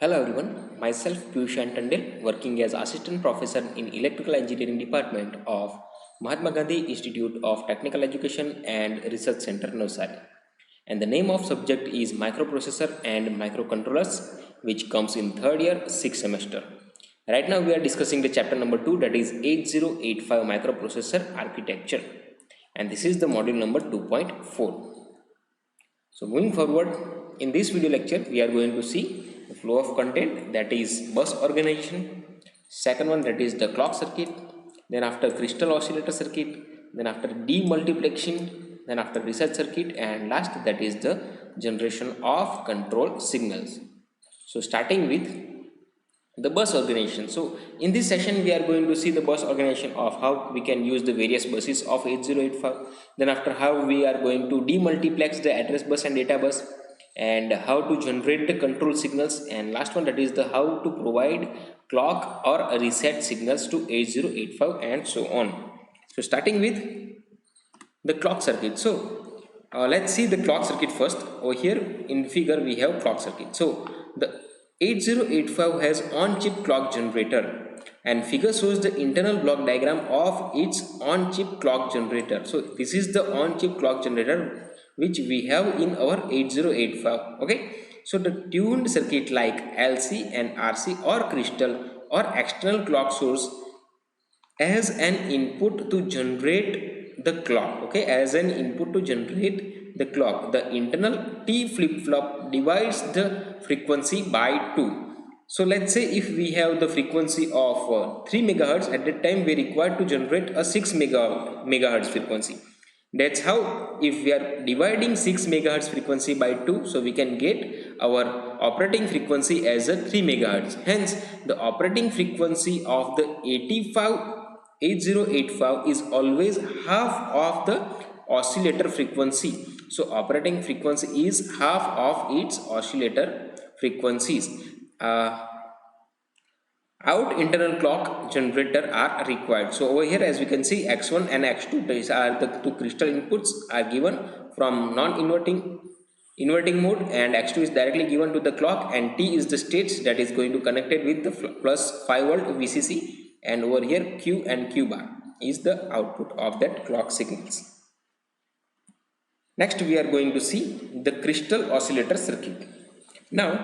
Hello everyone, myself PIYUSH and TANDEL, working as Assistant Professor in Electrical Engineering Department of Mahatma Gandhi Institute of Technical Education and Research Center, Navsari. And the name of subject is Microprocessor and Microcontrollers, which comes in third year, 6th semester. Right now we are discussing the chapter number 2, that is 8085 Microprocessor Architecture. And this is the module number 2.4. So moving forward, in this video lecture, we are going to see the flow of content, that is bus organization. Second one, that is the clock circuit. Then after crystal oscillator circuit. Then after demultiplexing. Then after research circuit. And last, that is the generation of control signals. So starting with the bus organization. So in this session we are going to see the bus organization of how we can use the various buses of 8085. Then after how we are going to demultiplex the address bus and data bus, and how to generate the control signals, and last one, that is the how to provide clock or reset signals to 8085 and so on. So starting with the clock circuit. So let's see the clock circuit first. Over here in figure we have clock circuit. So the 8085 has on-chip clock generator, and figure shows the internal block diagram of its on-chip clock generator. So this is the on-chip clock generator which we have in our 8085. Okay, so the tuned circuit like LC and RC or crystal or external clock source as an input to generate the clock. Okay, as an input to generate the clock, the internal T flip-flop divides the frequency by 2. So let's say if we have the frequency of 3 megahertz, at that time we require to generate a 6 megahertz frequency. That's how if we are dividing 6 megahertz frequency by 2, so we can get our operating frequency as a 3 megahertz. Hence the operating frequency of the 8085 is always half of the oscillator frequency. So operating frequency is half of its oscillator frequencies. Out internal clock generator are required. So over here, as we can see, x1 and x2, these are the two crystal inputs are given from non-inverting inverting mode, and x2 is directly given to the clock, and t is the states that is going to connected with the plus 5 volt VCC, and over here q and q bar is the output of that clock signals. Next we are going to see the crystal oscillator circuit. Now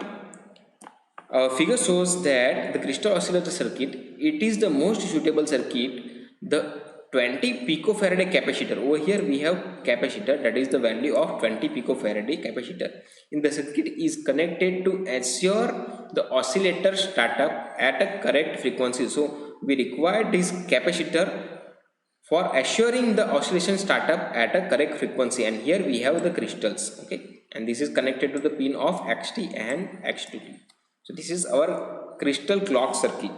figure shows that the crystal oscillator circuit, it is the most suitable circuit. The 20 picofarad capacitor, over here we have capacitor, that is the value of 20 picofarad capacitor in the circuit is connected to ensure the oscillator startup at a correct frequency. So we require this capacitor for assuring the oscillation startup at a correct frequency, and here we have the crystals. Okay, and this is connected to the pin of xt and x2t. So this is our crystal clock circuit.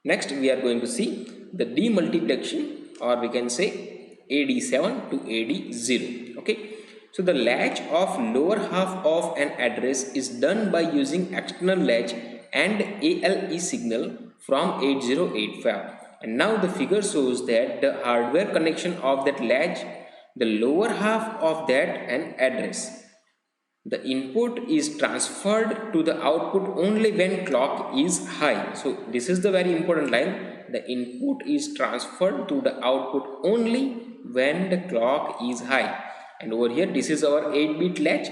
Next we are going to see the demultiplexing, or we can say AD7 to AD0. Okay, so the latch of lower half of an address is done by using external latch and ALE signal from 8085. And now the figure shows that the hardware connection of that latch, the lower half of that an address. The input is transferred to the output only when clock is high. So this is the very important line. The input is transferred to the output only when the clock is high. And over here this is our 8-bit latch.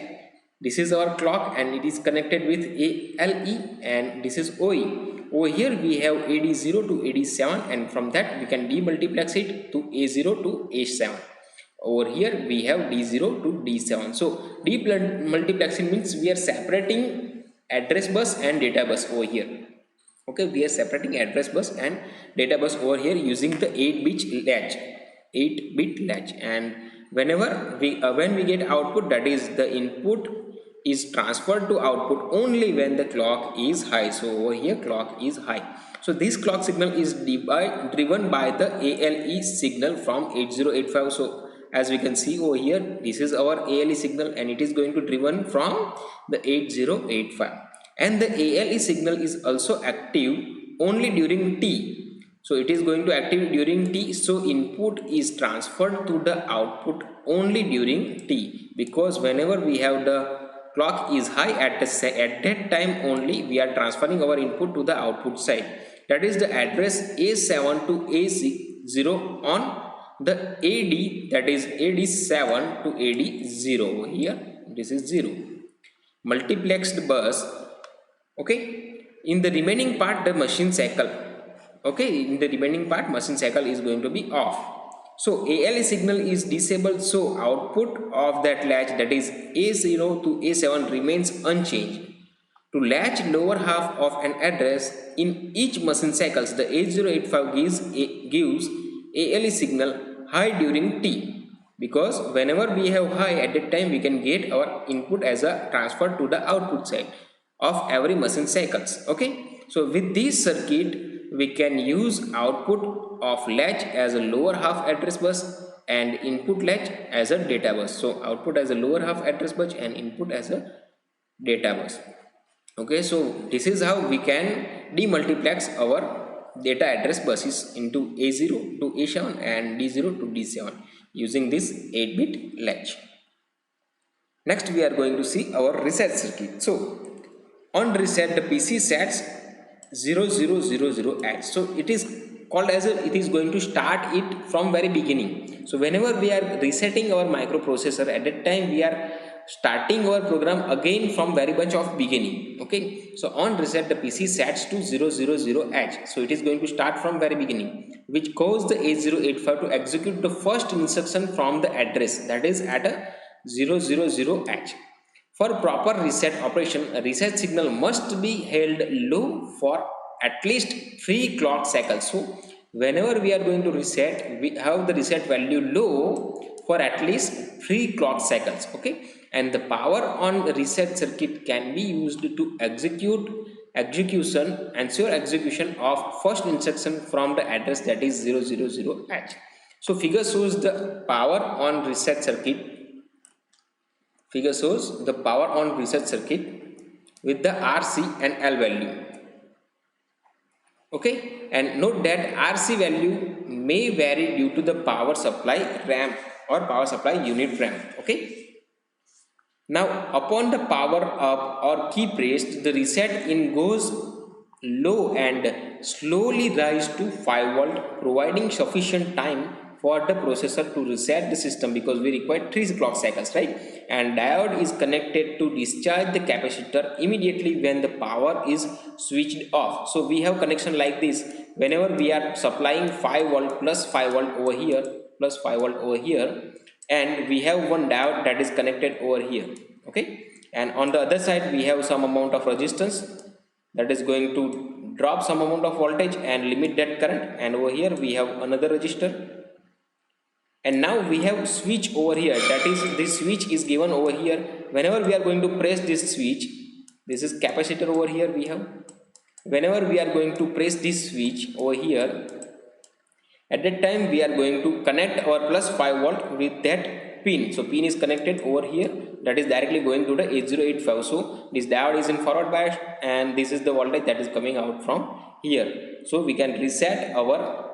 This is our clock and it is connected with ALE, and this is OE. Over here we have AD0 to AD7, and from that we can demultiplex it to A0 to A7. Over here we have D0 to D7. So demultiplexing means we are separating address bus and data bus over here. Okay, we are separating address bus and data bus over here using the 8-bit latch, 8-bit latch. And whenever we when we get output, that is the input is transferred to output only when the clock is high. So over here clock is high. So this clock signal is driven by the ALE signal from 8085. So as we can see over here, this is our ALE signal and it is going to driven from the 8085, and the ALE signal is also active only during T. So it is going to active during T. So input is transferred to the output only during T, because whenever we have the clock is high at that time only we are transferring our input to the output side. That is the address A7 to A0 on the AD, that is AD7 to AD0 over here. This is 0. Multiplexed bus. Okay. In the remaining part the machine cycle. Okay. In the remaining part machine cycle is going to be off. So ALE signal is disabled, so output of that latch, that is A0 to A7, remains unchanged. To latch lower half of an address in each machine cycles, the 8085 gives ALE signal high during T, because whenever we have high at that time we can get our input as a transfer to the output side of every machine cycles. Okay, so with this circuit we can use output of latch as a lower half address bus and input latch as a data bus. So output as a lower half address bus and input as a data bus. Okay, so this is how we can demultiplex our data address buses into A0 to A7 and D0 to D7 using this 8-bit latch. Next we are going to see our reset circuit. So on reset the PC sets 0000H. So it is called as it is going to start it from very beginning. So whenever we are resetting our microprocessor, at that time we are starting our program again from very much of beginning. Okay, so on reset the PC sets to 000H. So it is going to start from very beginning, which causes the 8085 to execute the first instruction from the address, that is at a 000H. For proper reset operation, a reset signal must be held low for at least 3 clock cycles. So whenever we are going to reset, we have the reset value low for at least 3 clock cycles. Okay, and the power on the reset circuit can be used to ensure execution of first instruction from the address, that is 000H. So figure shows the power on reset circuit. Figure shows the power on reset circuit with the RC and L value. Okay, and note that RC value may vary due to the power supply ramp or power supply unit ramp. Okay, now upon the power up or key pressed, the reset in goes low and slowly rise to 5 volt, providing sufficient time for the processor to reset the system, because we require 3 clock cycles, right? And diode is connected to discharge the capacitor immediately when the power is switched off. So we have connection like this. Whenever we are supplying 5 volt plus 5 volt over here plus 5 volt over here, and we have one diode that is connected over here. Okay, and on the other side we have some amount of resistance that is going to drop some amount of voltage and limit that current, and over here we have another resistor. And now we have switch over here, that is this switch is given over here. Whenever we are going to press this switch, this is capacitor over here we have. Whenever we are going to press this switch over here, at that time we are going to connect our plus 5 volt with that pin. So pin is connected over here, that is directly going to the 8085. So this diode is in forward bias and this is the voltage that is coming out from here. So we can reset our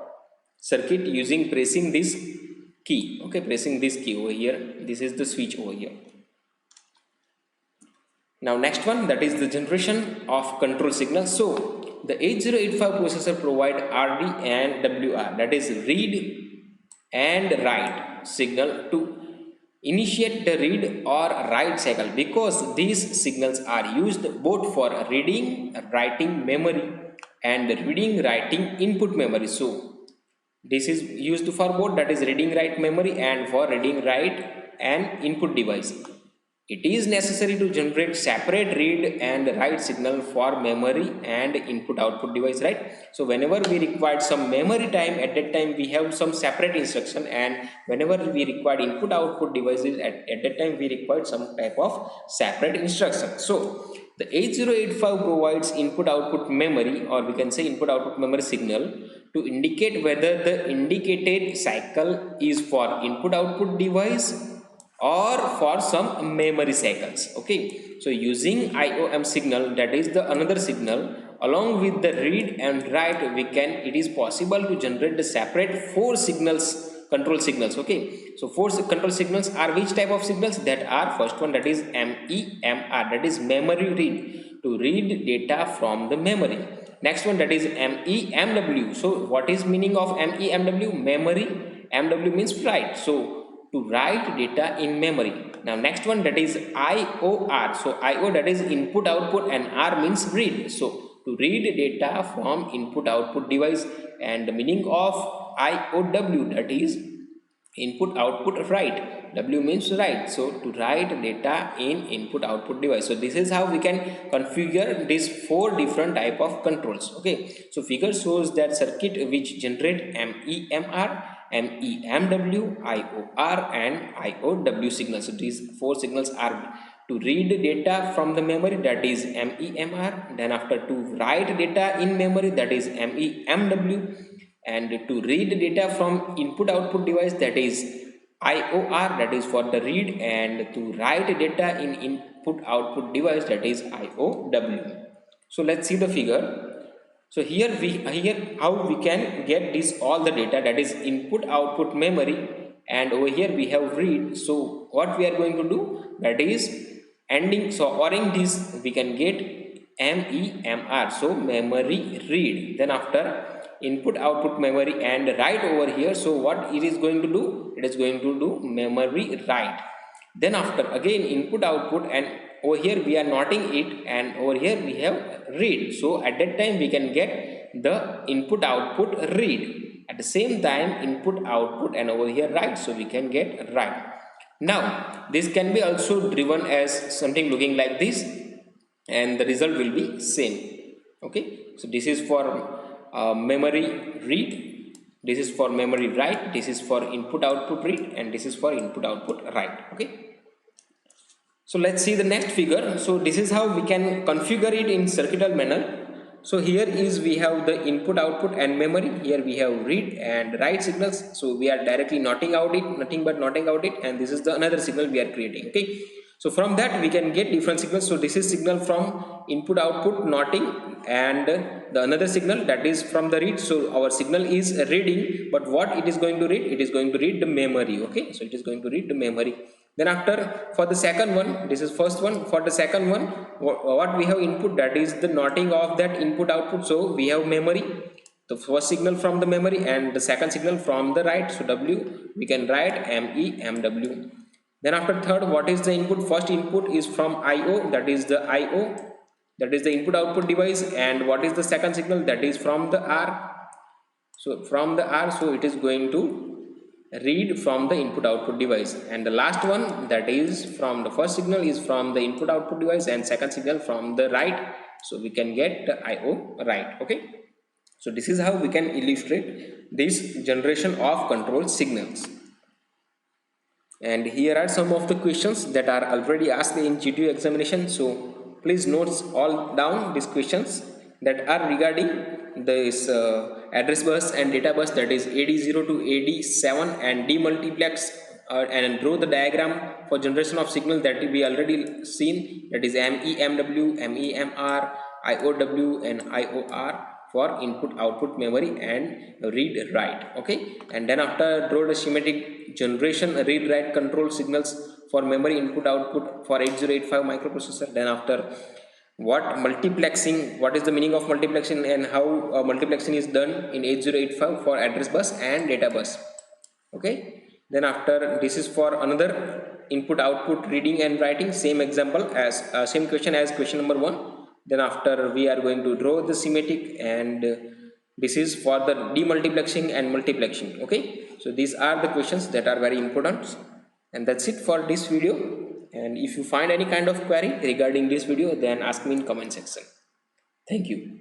circuit using pressing this key. Okay, pressing this key over here. This is the switch over here. Now next one, that is the generation of control signal. So the 8085 processor provide RD and WR, that is read and write signal to initiate the read or write cycle, because these signals are used both for reading writing memory and reading writing input memory. So this is used for both, that is reading write memory and for reading write and input device. It is necessary to generate separate read and write signal for memory and input output device, right? So whenever we require some memory time, at that time we have some separate instruction, and whenever we require input output devices, at that time we require some type of separate instruction. So the 8085 provides input output memory, or we can say input output memory signal, to indicate whether the indicated cycle is for input output device or for some memory cycles. Okay, so using IOM signal, that is the another signal, along with the read and write, it is possible to generate the separate 4 signals control signals. Okay, so four control signals are which type of signals? That are first one, that is MEMR, that is memory read, to read data from the memory. Next one, that is MEMW. So what is meaning of MEMW? Memory, MW means write, so to write data in memory. Now next one, that is IOR. So IO, that is input output, and R means read, so to read data from input output device. And the meaning of IOW, that is input output write, W means write, so to write data in input output device. So this is how we can configure these four different type of controls. Okay, so figure shows that circuit which generate MEMR, MEMW, IOR and IOW signals. So these four signals are to read data from the memory, that is MEMR, then after to write data in memory, that is MEMW, and to read data from input output device, that is IOR, that is for the read, and to write data in input output device, that is IOW. So let's see the figure. So here how we can get this all the data, that is input output memory, and over here we have read. So what we are going to do, that is ending, so ORing this we can get MEMR, so memory read, then after input output memory and write over here. So what it is going to do, it is going to do memory write, then after again input output, and over here we are noting it, and over here we have read. So at that time we can get the input output read, at the same time input output, and over here write, so we can get write. Now this can be also driven as something looking like this, and the result will be same. Okay, so this is for memory read, this is for memory write, this is for input output read, and this is for input output write. Okay, so let's see the next figure. So this is how we can configure it in circuital manner. So here is we have the input output and memory, here we have read and write signals. So we are directly noting out it, nothing but noting out it, and this is the another signal we are creating. Okay, so from that we can get different signals. So this is signal from input output noting, and the another signal that is from the read. So our signal is reading, but what it is going to read, it is going to read the memory. Okay, so it is going to read the memory. Then after for the second one, this is first one, for the second one what we have input, that is the noting of that input output. So we have memory, the first signal from the memory, and the second signal from the write. So W we can write MEMW. Then after third, what is the input? First input is from IO, that is the IO, that is the input output device, and what is the second signal? That is from the R. So from the R, so it is going to read from the input output device, and the last one, that is from the first signal is from the input output device, and second signal from the write. So we can get the IO write. Okay, so this is how we can illustrate this generation of control signals. And here are some of the questions that are already asked in GTU examination. So please note all down these questions that are regarding this address bus and data bus, that is AD0 to AD7, and demultiplex and draw the diagram for generation of signal that we already seen, that is MEMW, MEMR, IOW and IOR for input output memory and read write. Okay, and then after draw the schematic generation read write control signals for memory input output for 8085 microprocessor. Then after what multiplexing, what is the meaning of multiplexing, and how multiplexing is done in 8085 for address bus and data bus. Okay, then after this is for another input output reading and writing, same example as same question as question number 1. Then after we are going to draw the schematic, and this is for the demultiplexing and multiplexing. Okay, so these are the questions that are very important, and that's it for this video. And if you find any kind of query regarding this video, then ask me in comment section. Thank you.